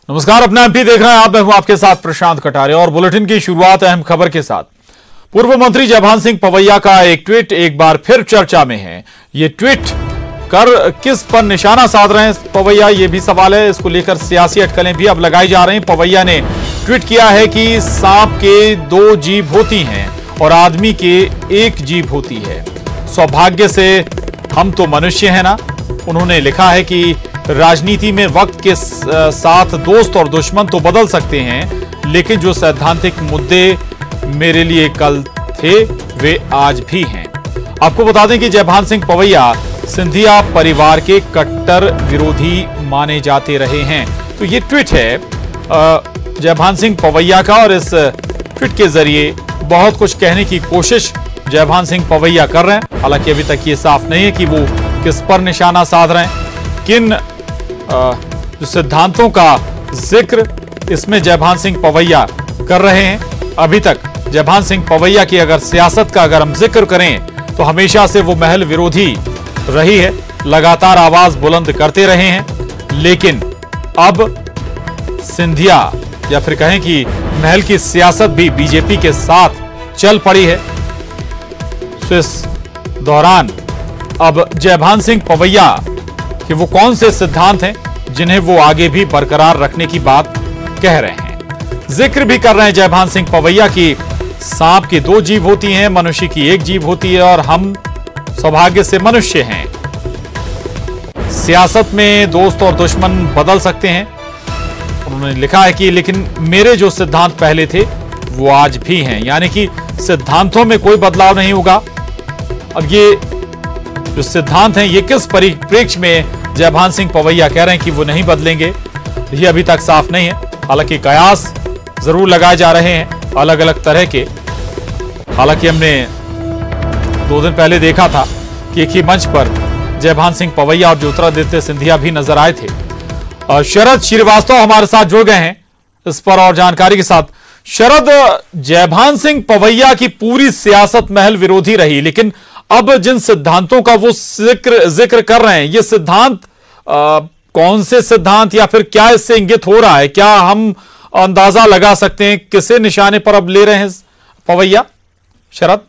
नमस्कार, अपना एमपी देख रहे हैं आप। मैं हूं आपके साथ प्रशांत कटारिया और बुलेटिन की शुरुआत अहम खबर के साथ। पूर्व मंत्री जयभान सिंह पवैया का एक ट्वीट एक बार फिर चर्चा में है। ये ट्वीट कर किस पर निशाना साध रहे हैं पवैया, ये भी सवाल है। इसको लेकर सियासी अटकलें भी अब लगाई जा रही हैं। पवैया ने ट्वीट किया है कि सांप के 2 जीभ होती हैं और आदमी के 1 जीभ होती है। सौभाग्य से हम तो मनुष्य हैं ना। उन्होंने लिखा है कि राजनीति में वक्त के साथ दोस्त और दुश्मन तो बदल सकते हैं, लेकिन जो सैद्धांतिक मुद्दे मेरे लिए कल थे वे आज भी हैं। आपको बता दें कि जयभान सिंह पवैया सिंधिया परिवार के कट्टर विरोधी माने जाते रहे हैं। तो ये ट्वीट है जयभान सिंह पवैया का और इस ट्वीट के जरिए बहुत कुछ कहने की कोशिश जयभान सिंह पवैया कर रहे हैं। हालांकि अभी तक ये साफ नहीं है कि वो किस पर निशाना साध रहे हैं, किन जो सिद्धांतों का जिक्र इसमें जयभान सिंह पवैया कर रहे हैं। अभी तक जयभान सिंह पवैया की अगर सियासत का अगर हम जिक्र करें तो हमेशा से वो महल विरोधी रही है, लगातार आवाज बुलंद करते रहे हैं। लेकिन अब सिंधिया या फिर कहें कि महल की सियासत भी बीजेपी के साथ चल पड़ी है। तो इस दौरान अब जयभान सिंह पवैया कि वो कौन से सिद्धांत हैं जिन्हें वो आगे भी बरकरार रखने की बात कह रहे हैं। जिक्र भी कर रहे हैं जयभान सिंह पवैया की सांप की 2 जीभ होती हैं, मनुष्य की 1 जीभ होती है और हम सौभाग्य से मनुष्य हैं। सियासत में दोस्त और दुश्मन बदल सकते हैं। उन्होंने लिखा है कि लेकिन मेरे जो सिद्धांत पहले थे वो आज भी हैं, यानी कि सिद्धांतों में कोई बदलाव नहीं होगा। अब ये जो सिद्धांत हैं ये किस परिप्रेक्ष्य में जयभान सिंह पवैया कह रहे हैं कि वो नहीं बदलेंगे, ये अभी तक साफ नहीं है। हालांकि कयास जरूर लगाए जा रहे हैं अलग अलग तरह के। हालांकि हमने 2 दिन पहले देखा था कि एक ही मंच पर जयभान सिंह पवैया और ज्योतिरादित्य सिंधिया भी नजर आए थे। शरद श्रीवास्तव हमारे साथ जुड़ गए हैं इस पर और जानकारी के साथ। शरद, जयभान सिंह पवैया की पूरी सियासत महल विरोधी रही, लेकिन अब जिन सिद्धांतों का वो जिक्र कर रहे हैं, ये सिद्धांत कौन से सिद्धांत या फिर क्या इससे इंगित हो रहा है? क्या हम अंदाजा लगा सकते हैं किसे निशाने पर अब ले रहे हैं पवैया? शरद,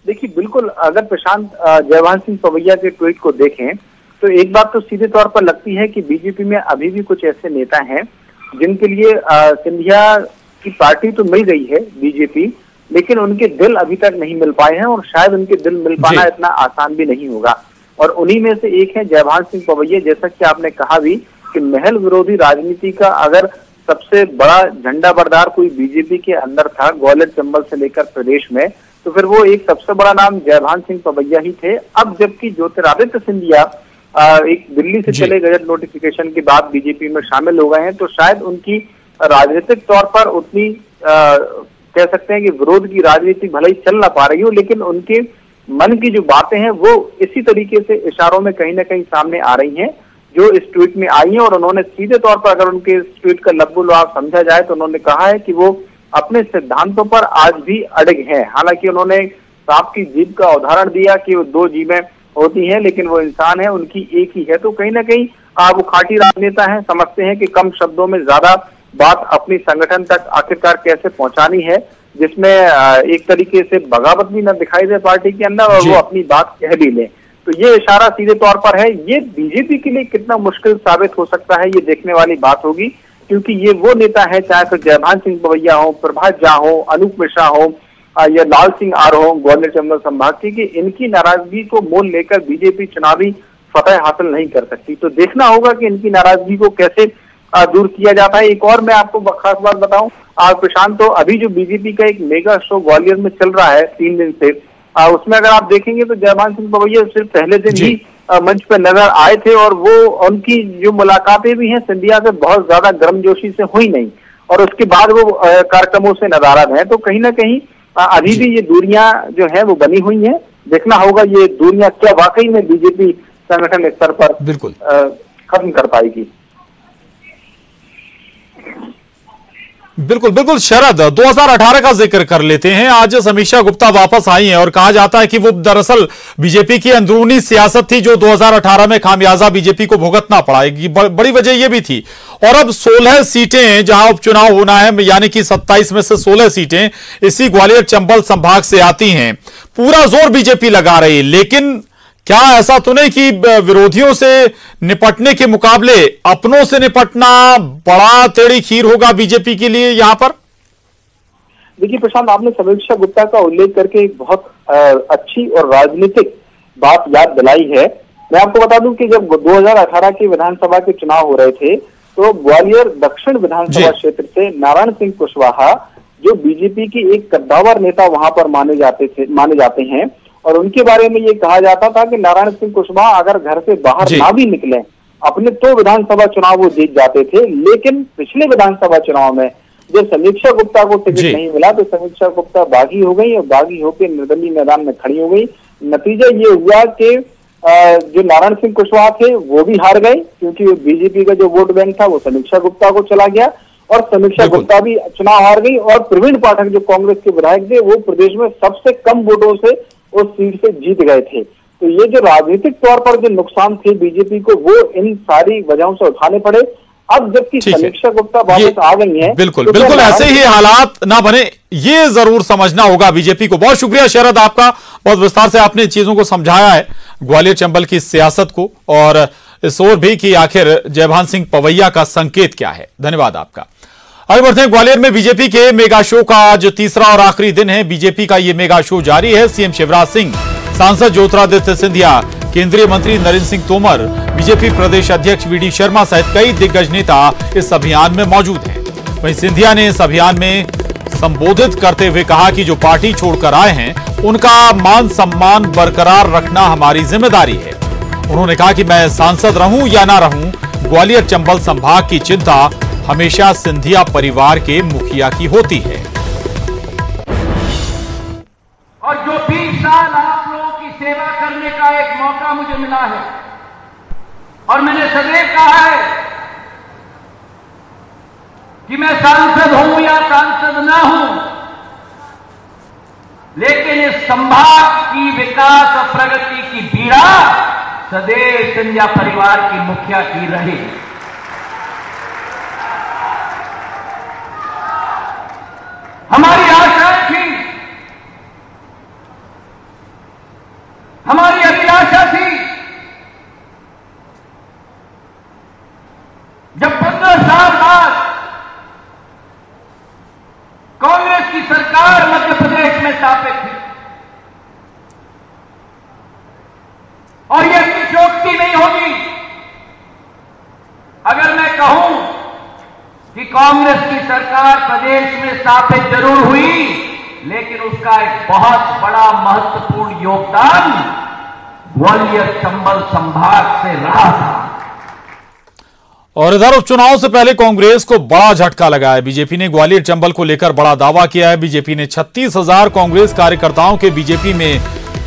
देखिए, बिल्कुल अगर प्रशांत जयभान सिंह पवैया के ट्वीट को देखें तो एक बात तो सीधे तौर पर लगती है कि बीजेपी में अभी भी कुछ ऐसे नेता हैं जिनके लिए सिंधिया की पार्टी तो मिल गई है बीजेपी, लेकिन उनके दिल अभी तक नहीं मिल पाए हैं और शायद उनके दिल मिल पाना इतना आसान भी नहीं होगा। और उन्हीं में से एक है जयभान सिंह पवैया। जैसा कि आपने कहा भी कि महल विरोधी राजनीति का अगर सबसे बड़ा झंडा बरदार कोई बीजेपी के अंदर था ग्वालियर चंबल से लेकर प्रदेश में, तो फिर वो एक सबसे बड़ा नाम जयभान सिंह पवैया ही थे। अब जबकि ज्योतिरादित्य सिंधिया एक दिल्ली से चले गजट नोटिफिकेशन के बाद बीजेपी में शामिल हो गए हैं, तो शायद उनकी राजनीतिक तौर पर उतनी कह सकते हैं कि विरोध की राजनीति भले ही चल ना पा रही हो, लेकिन उनके मन की जो बातें हैं वो इसी तरीके से इशारों में कहीं ना कहीं सामने आ रही हैं जो इस ट्वीट में आई हैं। और उन्होंने सीधे तौर पर अगर उनके इस ट्वीट का लब्बो लुआब समझा जाए तो उन्होंने कहा है कि वो अपने सिद्धांतों पर आज भी अड़िग हैं। हालांकि उन्होंने सांप की जीभ का उदाहरण दिया कि वो 2 जीभें होती हैं, लेकिन वो इंसान है, उनकी 1 ही है। तो कहीं ना कहीं वो खाटी राजनेता है, समझते हैं कि कम शब्दों में ज्यादा बात अपनी संगठन तक आखिरकार कैसे पहुंचानी है, जिसमें एक तरीके से बगावत भी न दिखाई दे पार्टी के अंदर और वो अपनी बात कह भी ले। तो ये इशारा सीधे तौर पर है। ये बीजेपी के लिए कितना मुश्किल साबित हो सकता है ये देखने वाली बात होगी, क्योंकि ये वो नेता है, चाहे फिर जयभान सिंह पवैया हो, प्रभात झा हो, अनूप मिश्रा हो या लाल सिंह आर हो ग्वालियर चंबल संभाग की, इनकी नाराजगी को मोल लेकर बीजेपी चुनावी फतह हासिल नहीं कर सकती। तो देखना होगा कि इनकी नाराजगी को कैसे दूर किया जाता है। एक और मैं आपको खास बात बताऊं प्रशांत, तो अभी जो बीजेपी का एक मेगा शो ग्वालियर में चल रहा है 3 दिन से, उसमें अगर आप देखेंगे तो जयभान सिंह पवैया सिर्फ पहले दिन ही मंच पर नजर आए थे और वो उनकी जो मुलाकातें भी हैं सिंधिया से बहुत ज्यादा गर्मजोशी से हुई नहीं और उसके बाद वो कार्यक्रमों से नदारद हैं। तो कहीं ना कहीं अभी भी ये दूरियां जो है वो बनी हुई हैं। देखना होगा ये दूरियां क्या वाकई में बीजेपी संगठन स्तर पर बिल्कुल खत्म कर पाएगी। बिल्कुल बिल्कुल शरद, 2018 का जिक्र कर लेते हैं। आज समीक्षा गुप्ता वापस आई हैं और कहा जाता है कि वो दरअसल बीजेपी की अंदरूनी सियासत थी जो 2018 में खामियाजा बीजेपी को भुगतना पड़ा। बड़ी वजह यह भी थी। और अब 16 सीटें जहां उपचुनाव होना है, यानी कि 27 में से 16 सीटें इसी ग्वालियर चंबल संभाग से आती हैं। पूरा जोर बीजेपी लगा रही है, लेकिन क्या ऐसा तो नहीं कि विरोधियों से निपटने के मुकाबले अपनों से निपटना बड़ा टेढ़ी खीर होगा बीजेपी के लिए यहां पर? देखिए प्रशांत, आपने समीक्षा गुप्ता का उल्लेख करके एक बहुत अच्छी और राजनीतिक बात याद दिलाई है। मैं आपको बता दूं कि जब 2018 के विधानसभा के चुनाव हो रहे थे तो ग्वालियर दक्षिण विधानसभा क्षेत्र से नारायण सिंह कुशवाहा, जो बीजेपी की एक कद्दावर नेता वहां पर माने जाते हैं, और उनके बारे में ये कहा जाता था कि नारायण सिंह कुशवाहा अगर घर से बाहर ना भी निकले, अपने तो विधानसभा चुनाव वो जीत जाते थे। लेकिन पिछले विधानसभा चुनाव में जब समीक्षा गुप्ता को टिकट नहीं मिला तो समीक्षा गुप्ता बागी हो गई और बागी होकर निर्दलीय मैदान में खड़ी हो गई। नतीजा ये हुआ कि जो नारायण सिंह कुशवाहा थे वो भी हार गए, क्योंकि बीजेपी का जो वोट बैंक था वो समीक्षा गुप्ता को चला गया और समीक्षा गुप्ता भी चुनाव हार गई। और प्रवीण पाठक जो कांग्रेस के विधायक थे वो प्रदेश में सबसे कम वोटों से उस सीट से जीत गए थे। तो ये जो राजनीतिक तौर पर जो नुकसान थे बीजेपी को, वो इन सारी वजहों से उठाने पड़े। अब जबकि समीक्षा गुप्ता वापस आ गई है, बिल्कुल बिल्कुल ऐसे ही हालात ना बने, ये जरूर समझना होगा बीजेपी को। बहुत शुक्रिया शरद आपका, बहुत विस्तार से आपने चीजों को समझाया है, ग्वालियर चंबल की सियासत को, और इस ओर भी कि आखिर जयभान सिंह पवैया का संकेत क्या है। धन्यवाद आपका। आगे बढ़ते हैं। ग्वालियर में बीजेपी के मेगा शो का आज तीसरा और आखिरी दिन है। बीजेपी का यह मेगा शो जारी है। सीएम शिवराज सिंह, सांसद ज्योतिरादित्य सिंधिया, केंद्रीय मंत्री नरेंद्र सिंह तोमर, बीजेपी प्रदेश अध्यक्ष वीडी शर्मा सहित कई दिग्गज नेता इस अभियान में मौजूद हैं। वहीं सिंधिया ने इस अभियान में संबोधित करते हुए कहा कि जो पार्टी छोड़कर आए हैं उनका मान सम्मान बरकरार रखना हमारी जिम्मेदारी है। उन्होंने कहा कि मैं सांसद रहूं या ना रहूं, ग्वालियर चंबल संभाग की चिंता हमेशा सिंधिया परिवार के मुखिया की होती है। और जो 20 साल आप लोगों की सेवा करने का एक मौका मुझे मिला है, और मैंने सदैव कहा है कि मैं सांसद हूं या सांसद ना हूं, लेकिन इस संभाग की विकास और प्रगति की पीड़ा सदैव सिंधिया परिवार की मुखिया की रहेगी। हमारी आशाएं थी, हमारी अभिलाषा थी, जब 15 साल बाद कांग्रेस की सरकार मध्य प्रदेश में स्थापित थी, और यह अतिशयोक्ति नहीं होगी अगर मैं कहूं कि कांग्रेस की सरकार प्रदेश में स्थापित जरूर हुई, लेकिन उसका एक बहुत बड़ा महत्वपूर्ण योगदान ग्वालियर चंबल संभाग से रहा था। और इधर उपचुनाव से पहले कांग्रेस को बड़ा झटका लगा है। बीजेपी ने ग्वालियर चंबल को लेकर बड़ा दावा किया है। बीजेपी ने 36,000 कांग्रेस कार्यकर्ताओं के बीजेपी में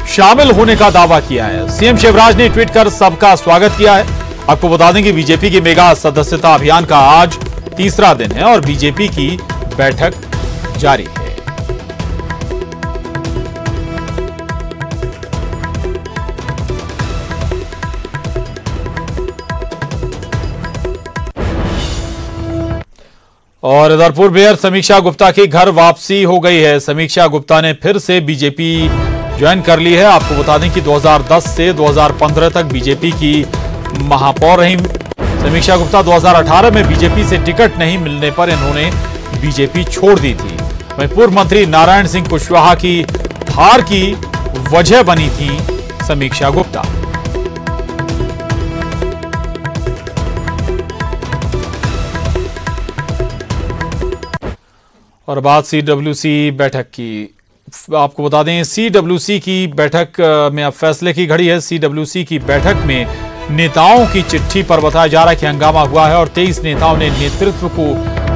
शामिल होने का दावा किया है। सीएम शिवराज ने ट्वीट कर सबका स्वागत किया है। आपको बता दें कि बीजेपी के मेगा सदस्यता अभियान का आज तीसरा दिन है और बीजेपी की बैठक जारी है। और इधर पूर्व मेयर समीक्षा गुप्ता की घर वापसी हो गई है। समीक्षा गुप्ता ने फिर से बीजेपी ज्वाइन कर ली है। आपको बता दें कि 2010 से 2015 तक बीजेपी की महापौर रही समीक्षा गुप्ता। 2018 में बीजेपी से टिकट नहीं मिलने पर इन्होंने बीजेपी छोड़ दी थी। वहीं पूर्व मंत्री नारायण सिंह कुशवाहा की हार की वजह बनी थी समीक्षा गुप्ता। और बात सीडब्ल्यूसी बैठक की, आपको बता दें सीडब्ल्यूसी की बैठक में अब फैसले की घड़ी है। सीडब्ल्यूसी की बैठक में नेताओं की चिट्ठी पर बताया जा रहा है कि हंगामा हुआ है और 23 नेताओं ने नेतृत्व को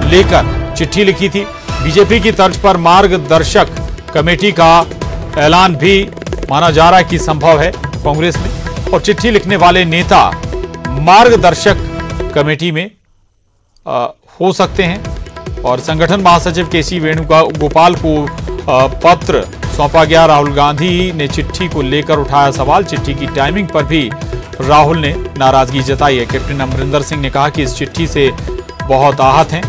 लेकर चिट्ठी लिखी थी। बीजेपी की तर्ज पर मार्गदर्शक कमेटी का ऐलान भी माना जा रहा है कि संभव है कांग्रेस में, और चिट्ठी लिखने वाले नेता मार्गदर्शक कमेटी में हो सकते हैं। और संगठन महासचिव केसी वेणुगोपाल को पत्र सौंपा गया। राहुल गांधी ने चिट्ठी को लेकर उठाया सवाल। चिट्ठी की टाइमिंग पर भी राहुल ने नाराजगी जताई है। कैप्टन अमरिंदर सिंह ने कहा कि इस चिट्ठी से बहुत आहत हैं।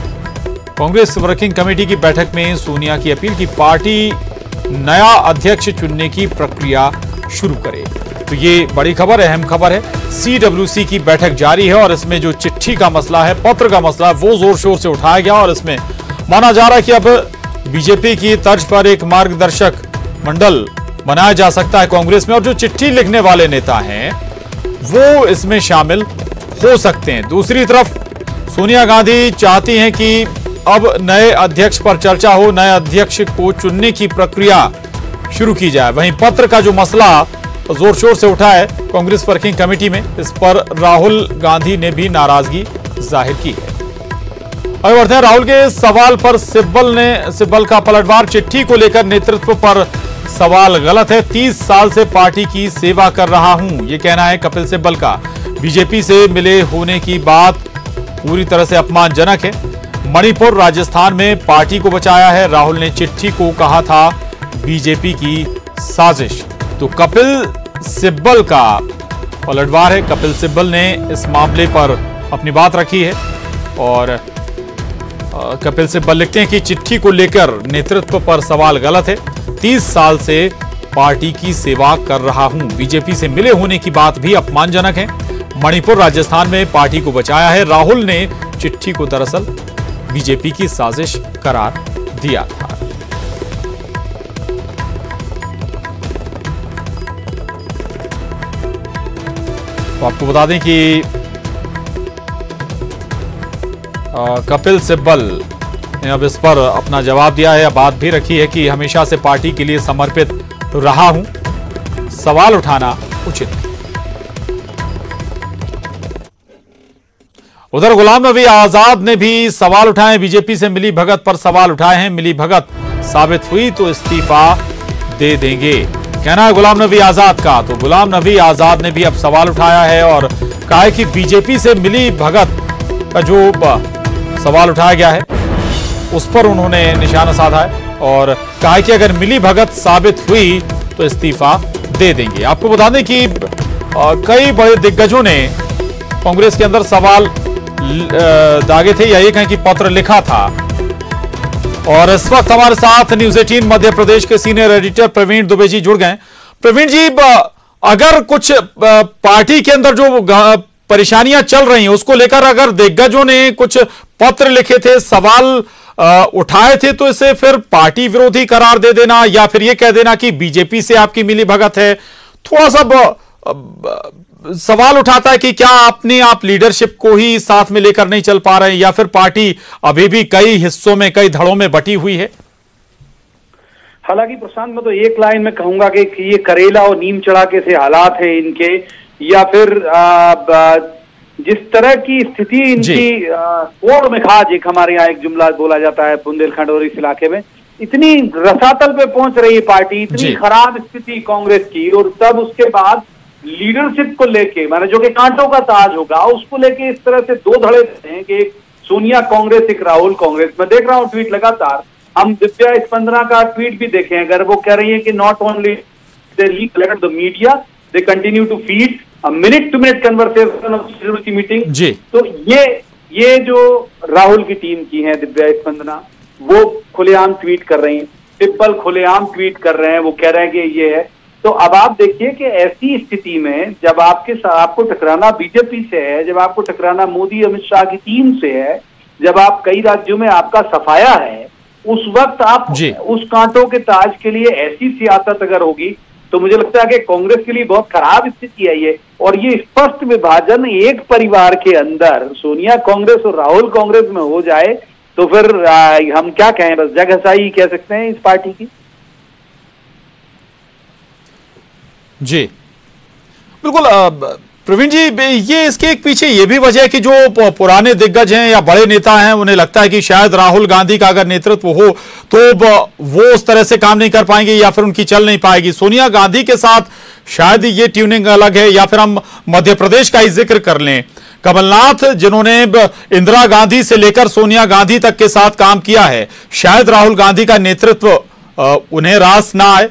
कांग्रेस वर्किंग कमेटी की बैठक में सोनिया की अपील की पार्टी नया अध्यक्ष चुनने की प्रक्रिया शुरू करे। तो ये बड़ी खबर है, अहम खबर है। CWC की बैठक जारी है और इसमें जो चिट्ठी का मसला है, पत्र का मसला है, वो जोर शोर से उठाया गया और इसमें माना जा रहा है कि अब बीजेपी की तर्ज पर एक मार्गदर्शक मंडल बनाया जा सकता है कांग्रेस में और जो चिट्ठी लिखने वाले नेता हैं वो इसमें शामिल हो सकते हैं। दूसरी तरफ सोनिया गांधी चाहती हैं कि अब नए अध्यक्ष पर चर्चा हो, नए अध्यक्ष को चुनने की प्रक्रिया शुरू की जाए। वहीं पत्र का जो मसला जोर शोर से उठा है कांग्रेस वर्किंग कमेटी में, इस पर राहुल गांधी ने भी नाराजगी जाहिर की है। आगे बढ़ते हैं। राहुल के सवाल पर सिब्बल का पलटवार। चिट्ठी को लेकर नेतृत्व पर सवाल गलत है। 30 साल से पार्टी की सेवा कर रहा हूं, यह कहना है कपिल सिब्बल का। बीजेपी से मिले होने की बात पूरी तरह से अपमानजनक है। मणिपुर, राजस्थान में पार्टी को बचाया है। राहुल ने चिट्ठी को कहा था बीजेपी की साजिश। तो कपिल सिब्बल का पलटवार है। कपिल सिब्बल ने इस मामले पर अपनी बात रखी है और कपिल सिब्बल लिखते हैं कि चिट्ठी को लेकर नेतृत्व पर सवाल गलत है। 30 साल से पार्टी की सेवा कर रहा हूं। बीजेपी से मिले होने की बात भी अपमानजनक है। मणिपुर, राजस्थान में पार्टी को बचाया है। राहुल ने चिट्ठी को दरअसल बीजेपी की साजिश करार दिया था। तो आपको बता दें कि कपिल सिब्बल ने अब इस पर अपना जवाब दिया है। बात भी रखी है कि हमेशा से पार्टी के लिए समर्पित रहा हूं, सवाल उठाना उचित नहीं। उधर गुलाम नबी आजाद ने भी सवाल उठाए। बीजेपी से मिली भगत पर सवाल उठाए हैं। मिली भगत साबित हुई तो इस्तीफा दे देंगे, कहना है गुलाम नबी आजाद का। तो गुलाम नबी आजाद ने भी अब सवाल उठाया है और कहा है कि बीजेपी से मिली भगत का जो सवाल उठाया गया है उस पर उन्होंने निशाना साधा है और कहा कि अगर मिली भगत साबित हुई तो इस्तीफा दे देंगे। आपको बता दें कि कई बड़े दिग्गजों ने कांग्रेस के अंदर सवाल दागे थे या ये कहें कि पत्र लिखा था। और इस वक्त हमारे साथ न्यूज 18 मध्य प्रदेश के सीनियर एडिटर प्रवीण दुबे जी जुड़ गए। प्रवीण जी, अगर कुछ पार्टी के अंदर जो परेशानियां चल रही हैं उसको लेकर अगर दिग्गजों ने कुछ पत्र लिखे थे, सवाल उठाए थे, तो इसे फिर पार्टी विरोधी करार दे देना या फिर यह कह देना कि बीजेपी से आपकी मिली भगत है, थोड़ा सा सवाल उठाता है कि क्या आप लीडरशिप को ही साथ में लेकर नहीं चल पा रहे हैं या फिर पार्टी अभी भी कई हिस्सों में, कई धड़ों में बटी हुई है। हालांकि प्रशांत, मैं तो एक लाइन में कहूंगा कि ये करेला और नीम चढ़ाके से हालात है इनके, या फिर जिस तरह की स्थिति इनकी कोड़ में खाज, एक हमारे यहाँ एक जुमला बोला जाता है बुंदेलखंड और इस इलाके में, इतनी रसातल पे पहुंच रही है पार्टी, इतनी खराब स्थिति कांग्रेस की, और तब उसके बाद लीडरशिप को लेके, माने जो कि कांटों का ताज होगा, उसको लेके इस तरह से दो धड़े हैं कि एक सोनिया कांग्रेस, एक राहुल कांग्रेस। मैं देख रहा हूँ ट्वीट लगातार, हम दिव्या स्पंदना का ट्वीट भी देखे, अगर वो कह रही है कि not only they leak the media, they continue to feed minute to minute conversation of meeting जी। तो ये जो राहुल की टीम की है दिव्या स्पंदना, वो खुलेआम ट्वीट कर रही है, सिब्बल खुलेआम ट्वीट कर रहे हैं, वो कह रहे हैं कि ये है। तो अब आप देखिए कि ऐसी स्थिति में जब आपको टकराना बीजेपी से है, जब आपको टकराना मोदी अमित शाह की टीम से है, जब आप कई राज्यों में आपका सफाया है, उस वक्त आप उस कांटों के ताज के लिए ऐसी सियासत अगर होगी तो मुझे लगता है कि कांग्रेस के लिए बहुत खराब स्थिति है ये। और ये स्पष्ट विभाजन एक परिवार के अंदर सोनिया कांग्रेस और राहुल कांग्रेस में हो जाए तो फिर हम क्या कहें, बस जगहसाई कह सकते हैं इस पार्टी की। जी बिल्कुल प्रवीण जी, ये इसके एक पीछे ये भी वजह है कि जो पुराने दिग्गज हैं या बड़े नेता हैं उन्हें लगता है कि शायद राहुल गांधी का अगर नेतृत्व हो तो वो उस तरह से काम नहीं कर पाएंगे या फिर उनकी चल नहीं पाएगी। सोनिया गांधी के साथ शायद ये ट्यूनिंग अलग है, या फिर हम मध्य प्रदेश का ही जिक्र कर लें कमलनाथ जिन्होंने इंदिरा गांधी से लेकर सोनिया गांधी तक के साथ काम किया है, शायद राहुल गांधी का नेतृत्व उन्हें रास ना आए।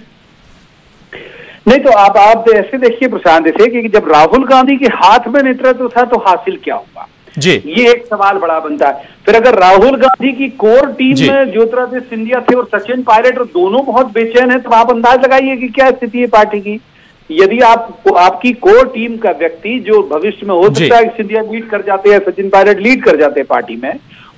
नहीं तो आप ऐसे देखिए प्रशांत, ऐसे कि जब राहुल गांधी के हाथ में नेतृत्व था तो हासिल क्या हुआ जी, ये एक सवाल बड़ा बनता है। फिर अगर राहुल गांधी की कोर टीम में ज्योतिरादित्य सिंधिया थे और सचिन पायलट और दोनों बहुत बेचैन है, तो आप अंदाज लगाइए कि क्या स्थिति है पार्टी की। यदि आपकी कोर टीम का व्यक्ति जो भविष्य में हो सकता है सिंधिया लीड कर जाते हैं, सचिन पायलट लीड कर जाते हैं पार्टी में,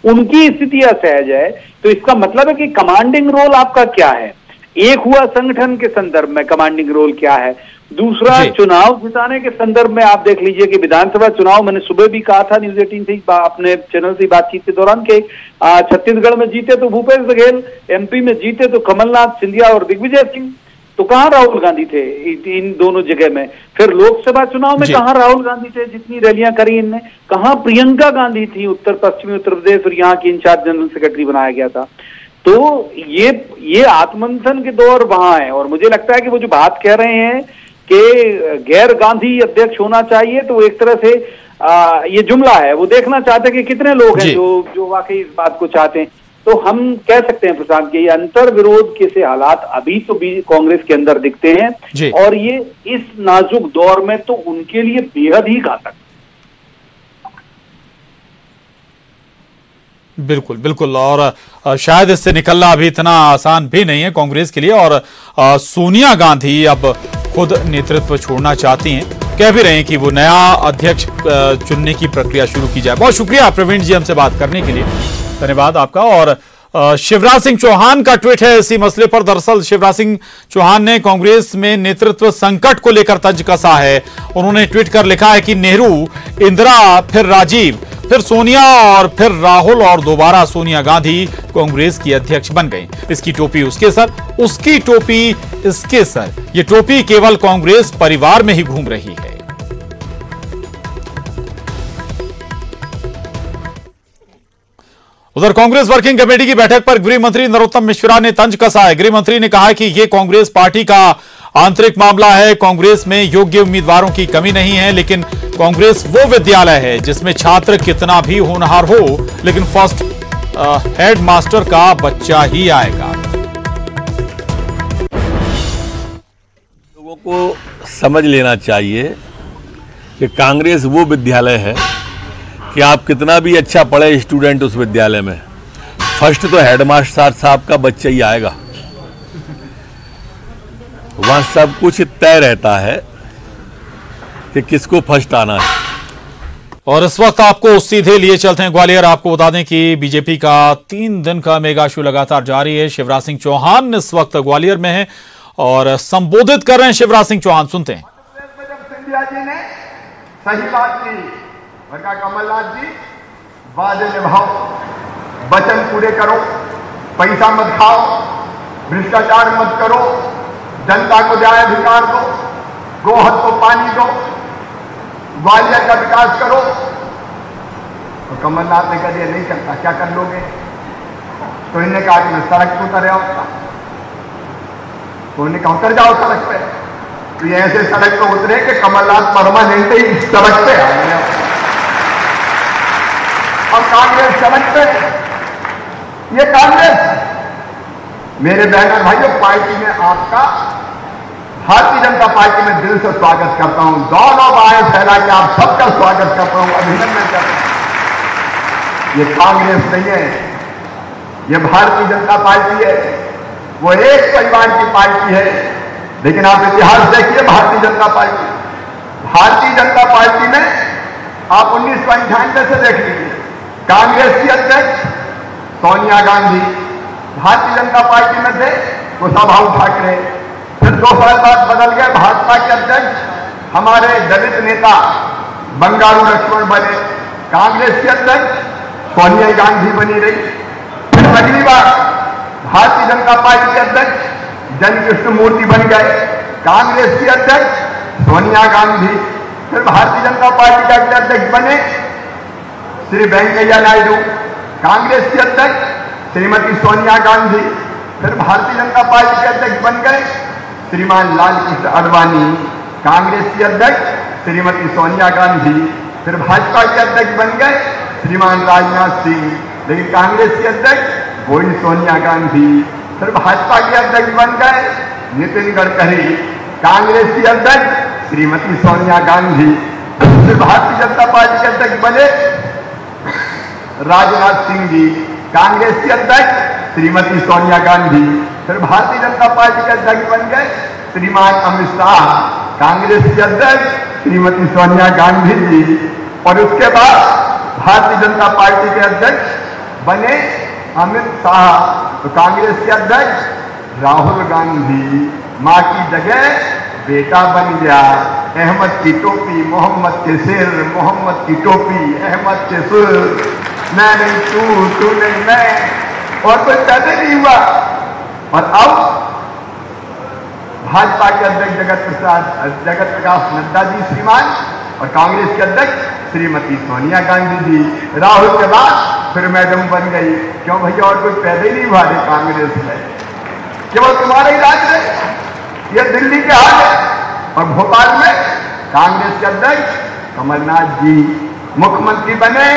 उनकी स्थिति असहज है, तो इसका मतलब है कि कमांडिंग रोल आपका क्या है। एक हुआ संगठन के संदर्भ में कमांडिंग रोल क्या है, दूसरा चुनाव जिताने के संदर्भ में आप देख लीजिए कि विधानसभा चुनाव, मैंने सुबह भी कहा था न्यूज 18 से अपने चैनल से बातचीत के दौरान के छत्तीसगढ़ में जीते तो भूपेश बघेल, एमपी में जीते तो कमलनाथ, सिंधिया और दिग्विजय सिंह, तो कहां राहुल गांधी थे इन दोनों जगह में। फिर लोकसभा चुनाव में कहां राहुल गांधी थे, जितनी रैलियां करी इनने, कहां प्रियंका गांधी थी, उत्तर पश्चिमी उत्तर प्रदेश और यहाँ की इंचार्ज जनरल सेक्रेटरी बनाया गया था। तो ये आत्ममंथन के दौर वहां है। और मुझे लगता है कि वो जो बात कह रहे हैं कि गैर गांधी अध्यक्ष होना चाहिए, तो एक तरह से ये जुमला है, वो देखना चाहते हैं कि कितने लोग हैं जो वाकई इस बात को चाहते हैं। तो हम कह सकते हैं प्रशांत के ये अंतर विरोध के से हालात अभी तो भी कांग्रेस के अंदर दिखते हैं, और ये इस नाजुक दौर में तो उनके लिए बेहद ही घातक। बिल्कुल बिल्कुल, और शायद इससे निकलना अभी इतना आसान भी नहीं है कांग्रेस के लिए। और सोनिया गांधी अब खुद नेतृत्व छोड़ना चाहती हैं, कह भी रहे हैं कि वो नया अध्यक्ष चुनने की प्रक्रिया शुरू की जाए। बहुत शुक्रिया प्रवीण जी हमसे बात करने के लिए, धन्यवाद आपका। और शिवराज सिंह चौहान का ट्वीट है इसी मसले पर। दरअसल शिवराज सिंह चौहान ने कांग्रेस में नेतृत्व संकट को लेकर तंज कसा है। उन्होंने ट्वीट कर लिखा है कि नेहरू, इंदिरा, फिर राजीव, फिर सोनिया और फिर राहुल और दोबारा सोनिया गांधी कांग्रेस की अध्यक्ष बन गई। इसकी टोपी उसके सर, उसकी टोपी इसके सर, ये टोपी केवल कांग्रेस परिवार में ही घूम रही है। उधर कांग्रेस वर्किंग कमेटी की बैठक पर गृह मंत्री नरोत्तम मिश्रा ने तंज कसा है। गृह मंत्री ने कहा कि यह कांग्रेस पार्टी का आंतरिक मामला है। कांग्रेस में योग्य उम्मीदवारों की कमी नहीं है, लेकिन कांग्रेस वो विद्यालय है जिसमें छात्र कितना भी होनहार हो, लेकिन फर्स्ट हेड मास्टर का बच्चा ही आएगा। लोगों को समझ लेना चाहिए कि कांग्रेस वो विद्यालय है कि आप कितना भी अच्छा पढ़े स्टूडेंट उस विद्यालय में, फर्स्ट तो हेडमास्टर साहब का बच्चा ही आएगा। वहां सब कुछ तय रहता है कि किसको फर्स्ट आना है। और इस वक्त आपको सीधे लिए चलते हैं ग्वालियर। आपको बता दें कि बीजेपी का 3 दिन का मेगा शो लगातार जारी है। शिवराज सिंह चौहान इस वक्त ग्वालियर में है और संबोधित कर रहे हैं शिवराज सिंह चौहान, सुनते हैं। जब सिंधिया जी ने सही बात की, कमलनाथ जी वादे निभाओ, वचन पूरे करो, पैसा मत खाओ, भ्रष्टाचार मत करो, जनता को न्याय अधिकार दो, गोहद को पानी दो, ग्वालियर का विकास करो। तो कमलनाथ ने कहा ये नहीं करता, क्या कर लोगे? तो इन्होंने कहा कि मैं सड़क पर उतर आऊंगा। तो उन्होंने कहा उतर जाओ सड़क पे। तो ये ऐसे सड़क पर उतरे कि कमलनाथ परमानेंट ही इस सड़क पे आ गए। और कांग्रेस सड़क पे, ये कांग्रेस, मेरे बहन और भाइयों, पार्टी में आपका, भारतीय जनता पार्टी में दिल से स्वागत करता हूं। दोनों बाहें फैला के आप सबका स्वागत करता हूं, अभिनंदन करता हूं। ये कांग्रेस नहीं है, ये भारतीय जनता पार्टी है। वो एक परिवार की पार्टी है। लेकिन आप इतिहास देखिए भारतीय जनता पार्टी, भारतीय जनता पार्टी में आप 1998 से देख लीजिए, कांग्रेस की अध्यक्ष सोनिया गांधी, भारतीय जनता पार्टी में थे कुशाभाऊ ठाकरे, फिर 2 साल बाद बदल गए, भाजपा के अध्यक्ष हमारे दलित नेता बंगारू लक्ष्मण बने, कांग्रेस की अध्यक्ष सोनिया गांधी बनी रही। फिर अगली बार भारतीय जनता पार्टी के अध्यक्ष जन कृष्ण मूर्ति बन गए, कांग्रेस की अध्यक्ष सोनिया गांधी। फिर भारतीय जनता पार्टी के अध्यक्ष बने श्री वेंकैया नायडू, कांग्रेस की अध्यक्ष श्रीमती सोनिया गांधी। फिर भारतीय जनता पार्टी के अध्यक्ष बन गए श्रीमान लाल कृष्ण आडवाणी, कांग्रेस की अध्यक्ष श्रीमती सोनिया गांधी। फिर भाजपा के अध्यक्ष बन गए श्रीमान राजनाथ सिंह, लेकिन कांग्रेस के अध्यक्ष वही सोनिया गांधी। फिर भाजपा के अध्यक्ष बन गए नितिन गडकरी, कांग्रेस की अध्यक्ष श्रीमती सोनिया गांधी। फिर भारतीय जनता पार्टी के अध्यक्ष बने राजनाथ सिंह जी, कांग्रेस के अध्यक्ष श्रीमती सोनिया गांधी। फिर भारतीय जनता पार्टी के अध्यक्ष बन गए श्रीमान अमित शाह, कांग्रेस के अध्यक्ष श्रीमती सोनिया गांधी जी। और उसके बाद भारतीय जनता पार्टी के अध्यक्ष बने अमित शाह, तो कांग्रेस के अध्यक्ष राहुल गांधी। मां की जगह बेटा बन गया अहमद की टोपी, मोहम्मद के सिर, मोहम्मद की टोपी, अहमद के सिर। मैं नहीं तू नहीं मैं, और कोई पैदा नहीं हुआ। और अब भाजपा के अध्यक्ष जगत प्रकाश नड्डा जी श्रीमान, और कांग्रेस के अध्यक्ष श्रीमती सोनिया गांधी जी। राहुल के बाद फिर मैडम बन गई। क्यों भैया, और कोई पैदा ही नहीं हुआ कांग्रेस में, केवल तुम्हारा ही राज है। ये दिल्ली के हाल है। और भोपाल में कांग्रेस के अध्यक्ष कमलनाथ जी मुख्यमंत्री बने,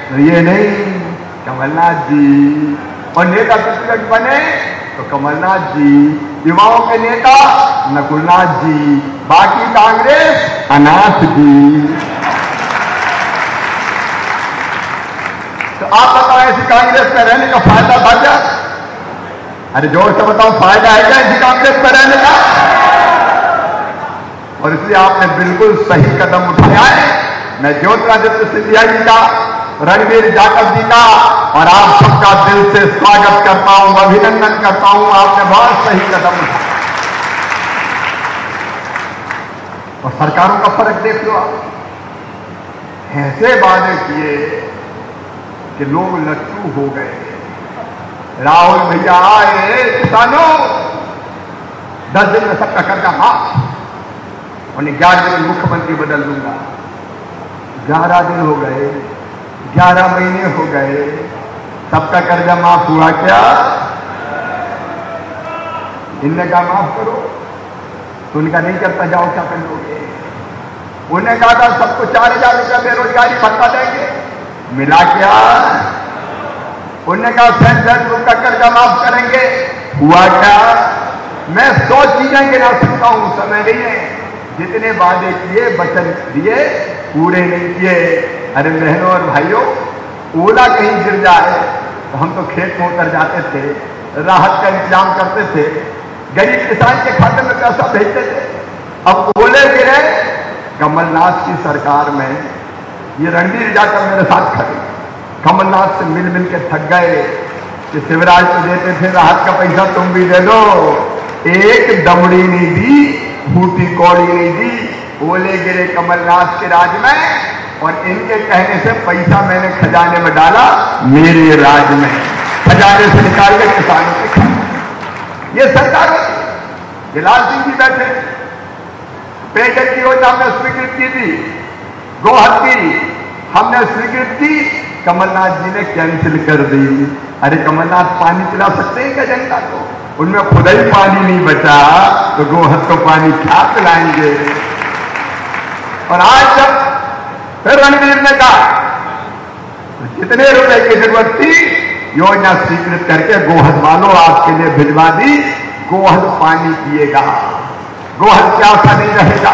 तो ये नहीं कमलनाथ जी। और नेता प्रतिपक्ष बने तो कमलनाथ जी, युवाओं के नेता नकुलनाथ जी, बाकी कांग्रेस अनाथ जी। तो आप बताओ ऐसी कांग्रेस में रहने का फायदा था क्या? अरे जोर से बताओ, फायदा है क्या ऐसी कांग्रेस में रहने का? और इसलिए आपने बिल्कुल सही कदम उठाया है। मैं ज्योतिरादित्य सिंधिया जी का, रणवीर जाटव जी का और आप सबका दिल से स्वागत करता हूं, अभिनंदन करता हूं। आपने बहुत सही कदम उठाया। और सरकारों का फर्क देख लो आप, ऐसे वादे किए कि लोग लट्टू हो गए। राहुल भैया आए, किसानों 10 दिन में सबका कर्जा माफ, उन्हें 11 दिन मुख्यमंत्री बदल दूंगा। 11 दिन हो गए, 11 महीने हो गए, सबका कर्जा माफ हुआ क्या? इनने कहा माफ करो, तो उनका नहीं करता, जाओ क्या कर लोगे? उन्हें कहा था सबको 4000 रुपया बेरोजगारी भत्ता देंगे, मिला क्या? उन्होंने कहा 60 रुपया कर्जा माफ करेंगे, हुआ क्या? मैं 100 चीजें गिना सकता हूं, समय नहीं है। जितने वादे किए, वचन दिए, पूरे नहीं किए। अरे बहनों और भाइयों, ओला कहीं गिर जाए तो हम तो खेत में उतर जाते थे, राहत का इंतजाम करते थे, गरीब किसान के खाते में पैसा भेजते थे। अब ओले गिरे कमलनाथ की सरकार में, ये रणवीर जाकर मेरे साथ खड़े, कमलनाथ से मिल मिल के थक गए कि शिवराज को देते थे राहत का पैसा, तुम भी दे दो। एक दमड़ी नहीं दी, बूटी कौड़ी नहीं दी। ओले गिरे कमलनाथ के राज में, और इनके कहने से पैसा मैंने खजाने में डाला, मेरे राज में खजाने से निकाल के किसानों के खाते। ये सरकार होती। लाल सिंह जी बैठे, पेयजल की योजना हमने स्वीकृत की थी, गोहद की हमने स्वीकृत की, कमलनाथ जी ने कैंसिल कर दी। अरे कमलनाथ पानी पिला सकते हैं क्या जनता को? उनमें खुद ही पानी नहीं बचा, तो गोहद को पानी क्या पिलाएंगे? और आज जब फिर रणवीर ने कहा तो जितने रुपए की जरूरत थी, योजना स्वीकृत करके गोहद वालों आपके लिए भिजवा दी। गोहद पानी पिएगा, गोहद प्यासा नहीं रहेगा।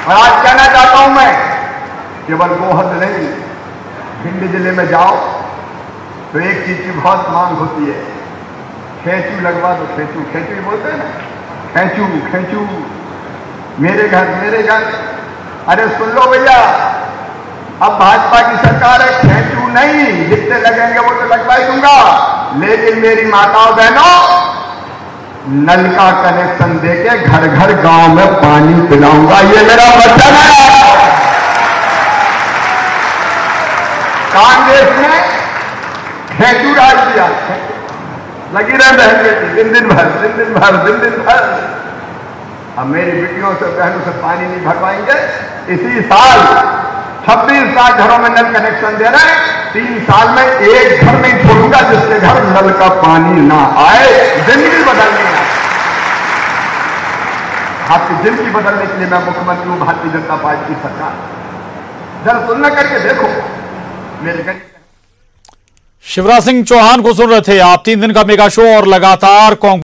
और आज कहना चाहता हूं मैं, केवल गोहद नहीं, भिंड जिले में जाओ तो एक चीज की बहुत मांग होती है, खेचू लगवा दो। खेचू, खेचू ही बोलते हैं ना, खेचू खेचू, मेरे घर मेरे घर। अरे सुन लो भैया, अब भाजपा की सरकार है, खेचू नहीं, जितने लगेंगे वो तो लगवा ही दूंगा, लेकिन मेरी माताओं बहनों, नल का कनेक्शन देके घर घर गांव में पानी पिलाऊंगा, ये मेरा वचन है। कांग्रेस ने खेचू राज दिया, लगी रहे बहन बेटी, दिन दिन भर दिन दिन भर दिन दिन भर। अब मेरी बेटियों से बहनों से पानी नहीं भरवाएंगे। इसी साल 26 लाख घरों में नल कनेक्शन दे रहे हैं, 3 साल में एक घर नहीं छोड़ूंगा जिसके घर नल का पानी ना आए। जिंदगी बदलनी है, आपकी जिंदगी बदलने के लिए मैं मुख्यमंत्री हूं, भारतीय जनता पार्टी की सरकार। जरा तुलना करके देखो मेरे गरीब। शिवराज सिंह चौहान को सुन रहे थे आप। 3 दिन का मेगा शो और लगातार कांग्रेस